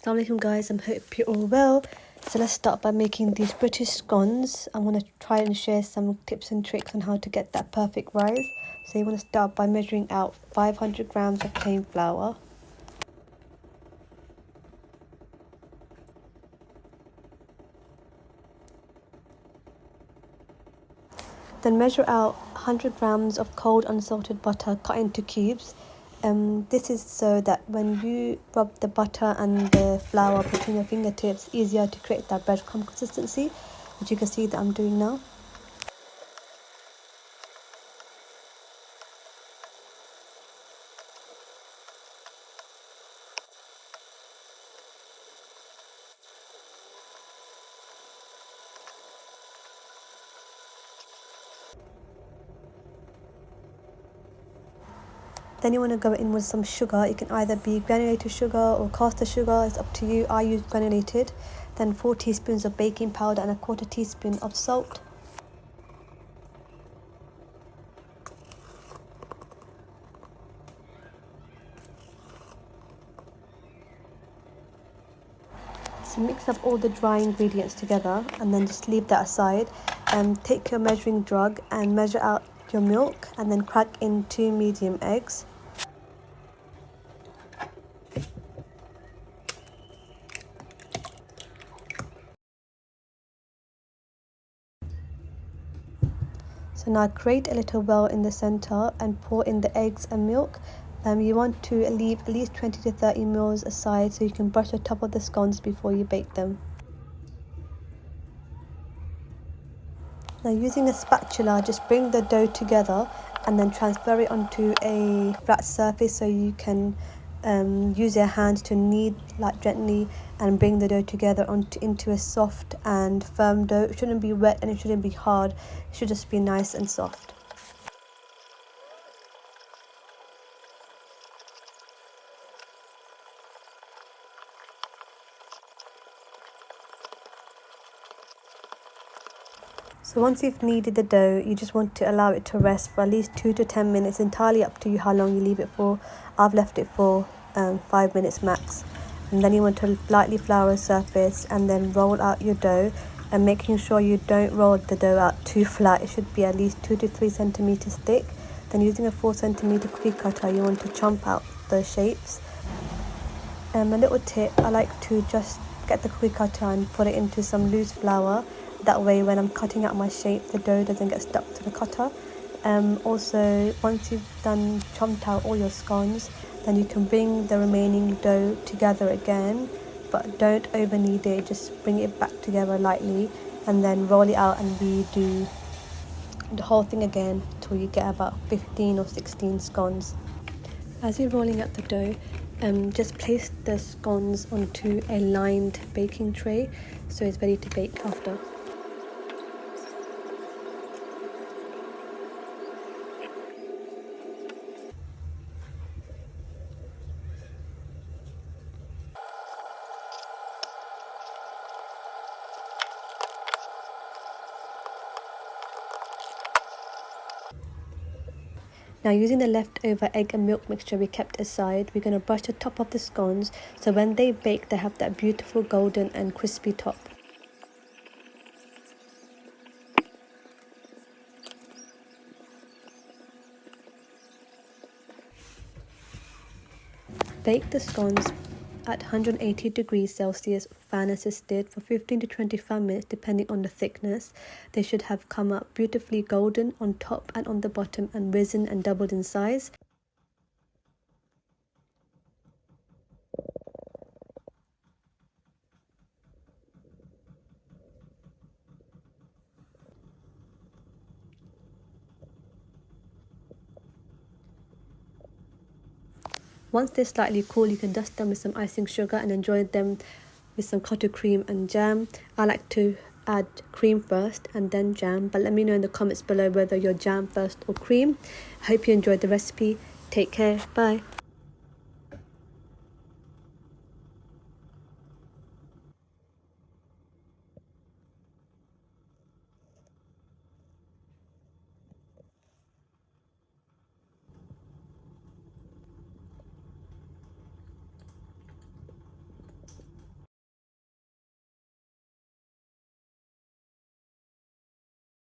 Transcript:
Assalamualaikum guys, I hope you're all well. So let's start by making these British scones. I'm going to try and share some tips and tricks on how to get that perfect rise. So you want to start by measuring out 500 grams of plain flour. Then measure out 100 grams of cold unsalted butter cut into cubes. This is so that when you rub the butter and the flour between your fingertips, it's easier to create that breadcrumb consistency, which you can see that I'm doing now. Then you want to go in with some sugar. It can either be granulated sugar or caster sugar, it's up to you. I use granulated. Then 4 teaspoons of baking powder and a quarter teaspoon of salt. So mix up all the dry ingredients together and then just leave that aside. Take your measuring jug and measure out your milk and then crack in 2 medium eggs. So now create a little well in the center and pour in the eggs and milk. You want to leave at least 20 to 30 ml aside so you can brush the top of the scones before you bake them. Now using a spatula, just bring the dough together and then transfer it onto a flat surface so you can use your hands to knead gently and bring the dough together into a soft and firm dough. It shouldn't be wet and it shouldn't be hard. It should just be nice and soft. So once you've kneaded the dough, you just want to allow it to rest for at least 2 to 10 minutes. Entirely up to you how long you leave it for. I've left it for 5 minutes max. And then you want to lightly flour a surface and then roll out your dough, and making sure you don't roll the dough out too flat. It should be at least 2 to 3 centimeters thick. Then using a 4 centimeter cookie cutter, you want to chomp out the shapes. A little tip, I like to just get the cookie cutter and put it into some loose flour. That way when I'm cutting out my shape, the dough doesn't get stuck to the cutter. Also, once you've done chomped out all your scones, then you can bring the remaining dough together again, but don't over knead it, just bring it back together lightly and then roll it out and redo the whole thing again until you get about 15 or 16 scones. As you're rolling out the dough, just place the scones onto a lined baking tray so it's ready to bake after. Now using the leftover egg and milk mixture we kept aside, we're going to brush the top of the scones so when they bake they have that beautiful golden and crispy top. Bake the scones at 180 degrees Celsius, fan assisted, for 15 to 25 minutes depending on the thickness. They should have come up beautifully golden on top and on the bottom and risen and doubled in size. Once they're slightly cool, you can dust them with some icing sugar and enjoy them with some clotted cream and jam. I like to add cream first and then jam, but let me know in the comments below whether you're jam first or cream. I hope you enjoyed the recipe. Take care. Bye.